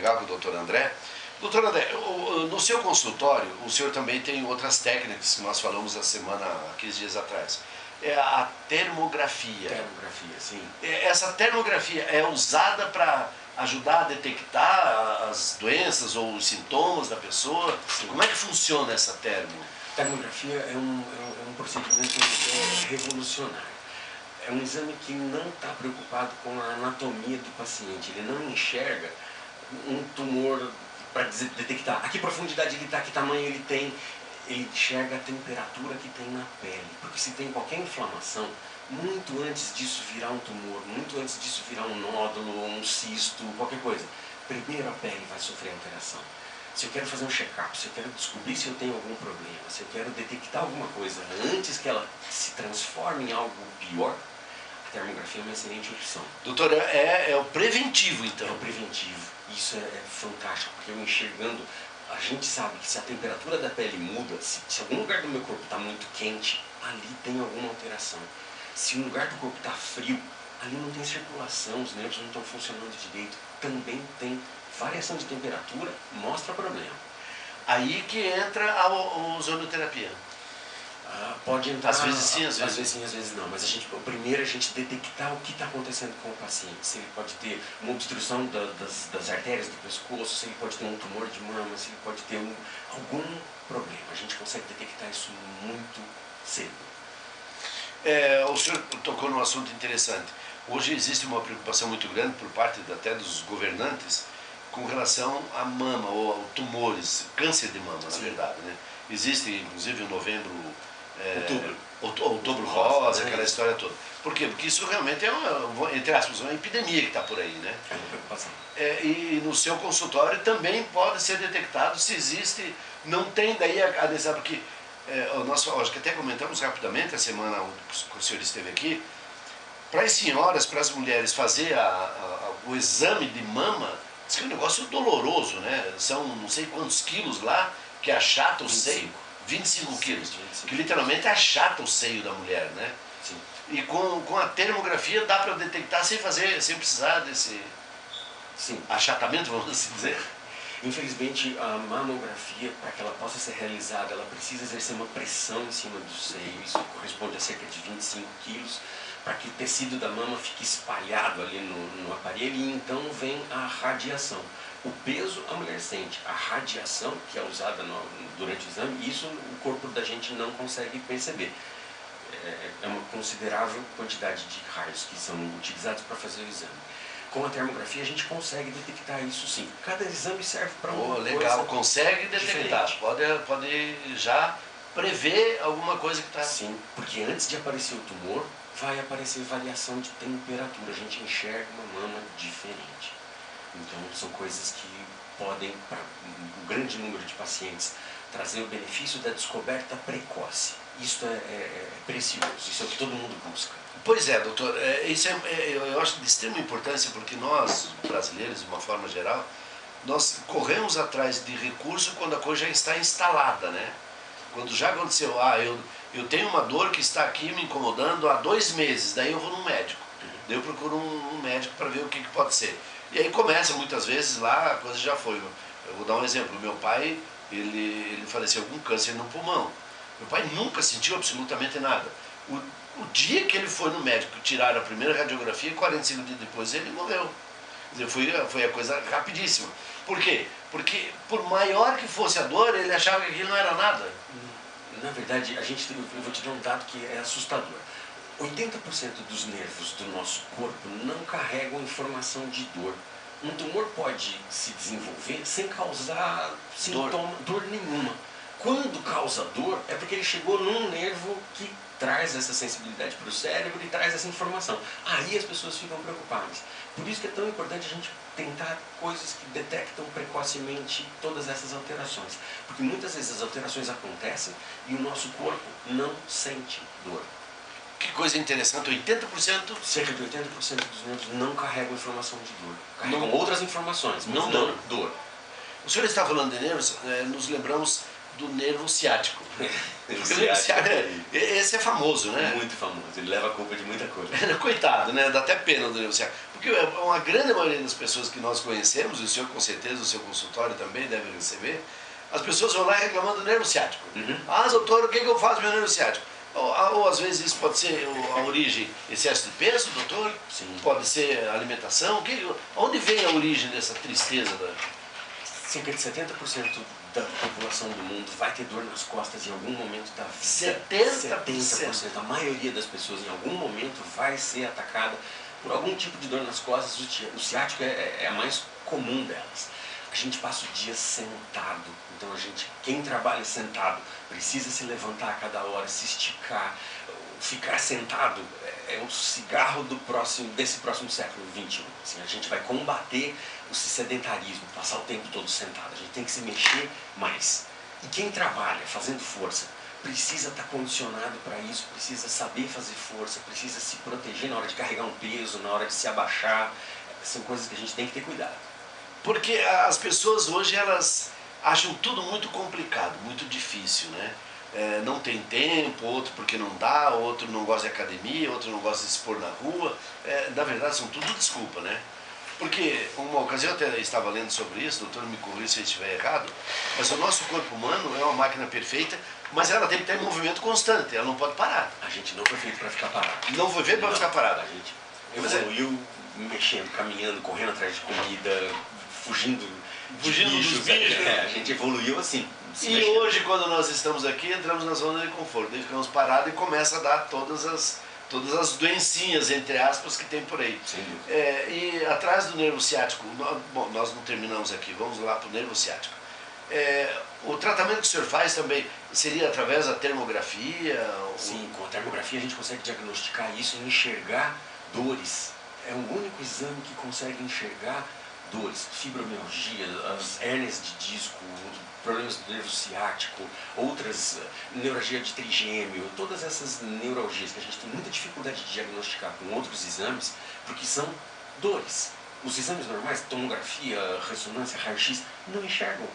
Legal com o doutor André. Doutor André, no seu consultório, o senhor também tem outras técnicas que nós falamos a semana, há 15 dias atrás. É a termografia. Termografia, sim. Essa termografia é usada para ajudar a detectar as doenças ou os sintomas da pessoa? Sim. Como é que funciona essa Termografia é um procedimento revolucionário. É um exame que não está preocupado com a anatomia do paciente. Ele não enxerga um tumor para detectar a que profundidade ele está, que tamanho ele tem. Ele enxerga a temperatura que tem na pele. Porque se tem qualquer inflamação, muito antes disso virar um tumor, muito antes disso virar um nódulo, um cisto, qualquer coisa, primeiro a pele vai sofrer alteração. Se eu quero fazer um check-up, se eu quero descobrir se eu tenho algum problema, se eu quero detectar alguma coisa antes que ela se transforme em algo pior, a termografia é uma excelente opção. Doutor, é o preventivo então? É o preventivo. Isso é fantástico, porque eu enxergando, a gente sabe que se a temperatura da pele muda, se algum lugar do meu corpo está muito quente, ali tem alguma alteração. Se um lugar do corpo está frio, ali não tem circulação, os nervos não estão funcionando direito, também tem variação de temperatura, mostra problema. Aí que entra a ozonioterapia. Pode entrar, às vezes sim, às vezes sim, às vezes não, mas primeiro a gente detectar o que está acontecendo com o paciente, se ele pode ter uma obstrução das artérias do pescoço, se ele pode ter um tumor de mama, se ele pode ter algum problema. A gente consegue detectar isso muito cedo. O senhor tocou num assunto interessante. Hoje existe uma preocupação muito grande por parte até dos governantes com relação à mama ou a tumores, câncer de mama, na verdade, né? Existe inclusive o novembro, outubro rosa, aquela história toda. Por quê? Porque isso realmente é entre aspas, uma epidemia que está por aí, né? É uma preocupação. E no seu consultório também pode ser detectado se existe, não tem daí a necessidade, porque acho que até comentamos rapidamente a semana que o senhor esteve aqui, para as senhoras, para as mulheres fazer o exame de mama, diz que é um negócio doloroso, né? São não sei quantos quilos lá que achata o seio. 25 quilos, que literalmente achata o seio da mulher, né? Sim. E com a termografia dá para detectar sem precisar desse achatamento, vamos assim dizer. Infelizmente, a mamografia, para que ela possa ser realizada, ela precisa exercer uma pressão em cima do seio, isso corresponde a cerca de 25 quilos, para que o tecido da mama fique espalhado ali no aparelho, e então vem a radiação. O peso a mulher sente, a radiação que é usada durante o exame, isso o corpo da gente não consegue perceber. É uma considerável quantidade de raios que são utilizados para fazer o exame. Com a termografia a gente consegue detectar isso sim. Cada exame serve para uma coisa. Legal, consegue detectar. Pode já prever alguma coisa que está... Sim, porque antes de aparecer o tumor, vai aparecer variação de temperatura. A gente enxerga uma mama diferente. Então são coisas que podem, para um grande número de pacientes, trazer o benefício da descoberta precoce. Isso é precioso, isso é o que todo mundo busca. Pois é, doutor, isso eu acho de extrema importância, porque nós, brasileiros, de uma forma geral, nós corremos atrás de recurso quando a coisa já está instalada, né? Quando já aconteceu, eu tenho uma dor que está aqui me incomodando há 2 meses, daí eu vou num médico. Daí eu procuro um médico para ver o que pode ser. E aí começa, muitas vezes, lá a coisa já foi. Eu vou dar um exemplo, meu pai, ele faleceu com câncer no pulmão. Meu pai nunca sentiu absolutamente nada. O dia que ele foi no médico tirar a primeira radiografia, 45 dias depois ele morreu. Quer dizer, foi a coisa rapidíssima. Por quê? Porque por maior que fosse a dor, ele achava que aquilo não era nada. Na verdade, eu vou te dar um dado que é assustador. 80% dos nervos do nosso corpo não carregam informação de dor. Um tumor pode se desenvolver sem causar dor nenhuma. Quando causa dor, é porque ele chegou num nervo que traz essa sensibilidade para o cérebro e traz essa informação. Aí as pessoas ficam preocupadas. Por isso que é tão importante a gente tentar coisas que detectam precocemente todas essas alterações. Porque muitas vezes as alterações acontecem e o nosso corpo não sente dor. Que coisa interessante, 80%? Cerca de 80% dos nervos não carregam informação de dor. Carregam outras informações, mas não dor. O senhor está falando de nervos, nos lembramos do nervo ciático. O ciático Esse é famoso, né? muito famoso, ele leva a culpa de muita coisa. Coitado, né? Dá até pena do nervo ciático. Porque uma grande maioria das pessoas que nós conhecemos, e o senhor com certeza, o seu consultório também deve receber, as pessoas vão lá reclamando do nervo ciático. Ah, doutor, o que eu faço com o meu nervo ciático? Ou às vezes isso pode ser a origem, excesso de peso, doutor? Sim. Pode ser alimentação? Onde vem a origem dessa tristeza? Cerca de 70% da população do mundo vai ter dor nas costas em algum momento da vida. 70%? A maioria das pessoas em algum momento vai ser atacada por algum tipo de dor nas costas. O ciático é a mais comum delas. A gente passa o dia sentado, então quem trabalha sentado precisa se levantar a cada hora, se esticar. Ficar sentado é o cigarro desse próximo século XXI. Assim, a gente vai combater o sedentarismo, passar o tempo todo sentado. A gente tem que se mexer mais. E quem trabalha fazendo força precisa estar condicionado para isso, precisa saber fazer força, precisa se proteger na hora de carregar um peso, na hora de se abaixar. São coisas que a gente tem que ter cuidado. Porque as pessoas hoje, elas acham tudo muito complicado, muito difícil, né? Não tem tempo, outro porque não dá, outro não gosta de academia, outro não gosta de se expor na rua. Na verdade, são tudo desculpa, né? Porque, uma ocasião eu até estava lendo sobre isso, doutor, me corrija se eu estiver errado, mas o nosso corpo humano é uma máquina perfeita, mas ela tem que estar em movimento constante, ela não pode parar. A gente não foi feito para ficar parado. Não foi feito para ficar parado. A gente evoluiu mexendo, caminhando, correndo atrás de comida, fugindo dos bichos. A gente evoluiu assim. E hoje, quando nós estamos aqui, entramos na zona de conforto, daí ficamos parados e começa a dar todas as doencinhas, entre aspas, que tem por aí. Sem dúvida. E atrás do nervo ciático, bom, nós não terminamos aqui, vamos lá para o nervo ciático. O tratamento que o senhor faz também seria através da termografia? Sim, com a termografia a gente consegue diagnosticar isso e enxergar dores. É o único exame que consegue enxergar dores, fibromialgia, as hérnias de disco, problemas do nervo ciático, outras, neuralgia de trigêmeo, todas essas neuralgias que a gente tem muita dificuldade de diagnosticar com outros exames, porque são dores. Os exames normais, tomografia, ressonância, raio-x, não enxergam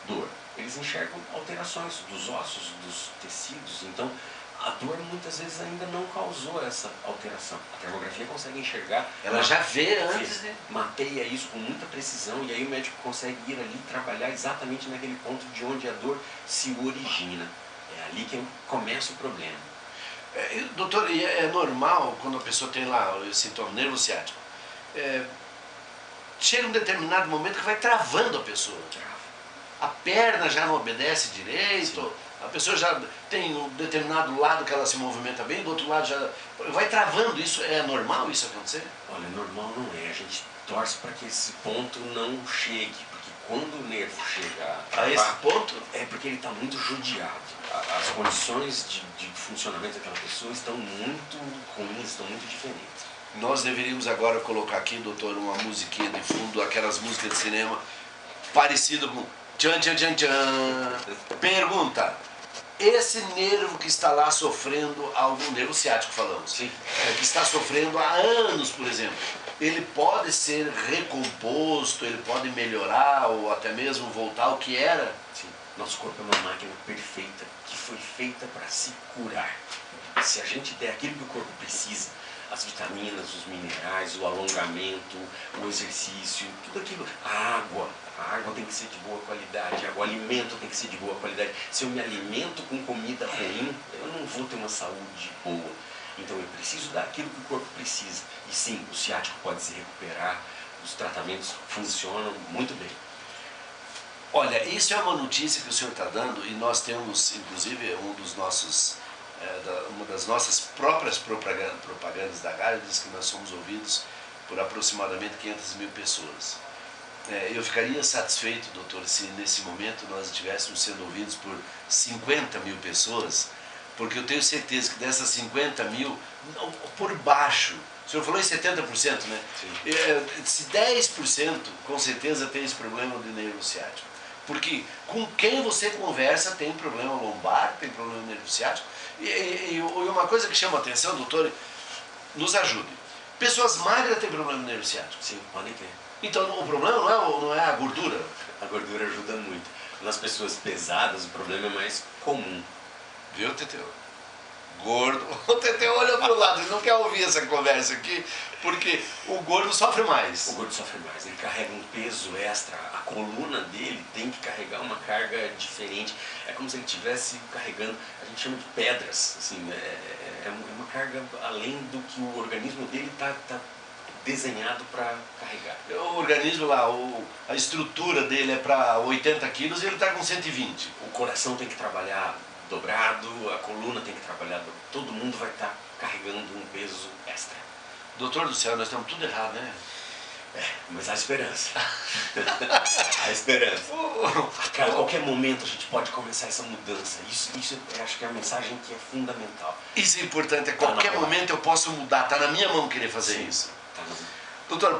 dor. Eles enxergam alterações dos ossos, dos tecidos. Então, a dor muitas vezes ainda não causou essa alteração. A termografia consegue enxergar. Ela já vê antes, né? Mapeia isso com muita precisão e aí o médico consegue ir ali trabalhar exatamente naquele ponto de onde a dor se origina. É ali que começa o problema. Doutor, e é normal quando a pessoa tem lá o sintoma nervo ciático? Chega um determinado momento que vai travando a pessoa. A perna já não obedece direito. Sim. A pessoa já tem um determinado lado que ela se movimenta bem, do outro lado já vai travando. Isso é normal isso acontecer? Olha, normal não é. A gente torce para que esse ponto não chegue, porque quando o nervo chega a esse ponto, é porque ele está muito judiado. As condições de funcionamento daquela pessoa estão muito ruins, estão muito diferentes. Nós deveríamos agora colocar aqui, doutor, uma musiquinha de fundo, aquelas músicas de cinema parecido com tchan tchan tchan tchan. Pergunta: esse nervo que está lá sofrendo, algum nervo ciático falamos, sim, que está sofrendo há anos, por exemplo, ele pode ser recomposto, ele pode melhorar ou até mesmo voltar ao que era? Sim. Nosso corpo é uma máquina perfeita que foi feita para se curar. Se a gente der aquilo que o corpo precisa, as vitaminas, os minerais, o alongamento, o exercício, tudo aquilo, a água tem que ser de boa qualidade, o alimento tem que ser de boa qualidade. Se eu me alimento com comida ruim, eu não vou ter uma saúde boa. Então eu preciso dar aquilo que o corpo precisa. E sim, o ciático pode se recuperar, os tratamentos funcionam muito bem. Olha, isso é uma notícia que o senhor está dando e nós temos, inclusive, uma das nossas próprias propagandas da Galho diz que nós somos ouvidos por aproximadamente 500 mil pessoas. Eu ficaria satisfeito, doutor, se nesse momento nós estivéssemos sendo ouvidos por 50 mil pessoas, porque eu tenho certeza que dessas 50 mil, por baixo, o senhor falou em 70%, né? Sim. Se 10% com certeza tem esse problema de nervo ciático. Porque com quem você conversa tem problema lombar, tem problema de nervo ciático. E uma coisa que chama a atenção, doutor, nos ajude. Pessoas magras têm problema de nervo ciático. Sim, podem ter. Então o problema não é a gordura. A gordura ajuda muito. Nas pessoas pesadas o problema é mais comum. Viu, Teteu? Gordo. O Teteu olha pro lado, ele não quer ouvir essa conversa aqui, porque o gordo sofre mais. O gordo sofre mais, ele carrega um peso extra, a coluna dele tem que carregar uma carga diferente. É como se ele estivesse carregando, a gente chama de pedras, assim, é uma carga além do que o organismo dele tá desenhado para carregar. O organismo lá, a estrutura dele é para 80 quilos e ele está com 120. O coração tem que trabalhar dobrado, a coluna tem que trabalhar dobrado. Todo mundo vai estar carregando um peso extra. Doutor do céu, nós estamos tudo errado, né? Mas há esperança. Há esperança. Cara, a qualquer momento a gente pode começar essa mudança. Isso eu acho que é a mensagem que é fundamental. Isso é importante, a qualquer momento eu posso mudar, está na minha mão querer fazer isso. Tá. Doutor,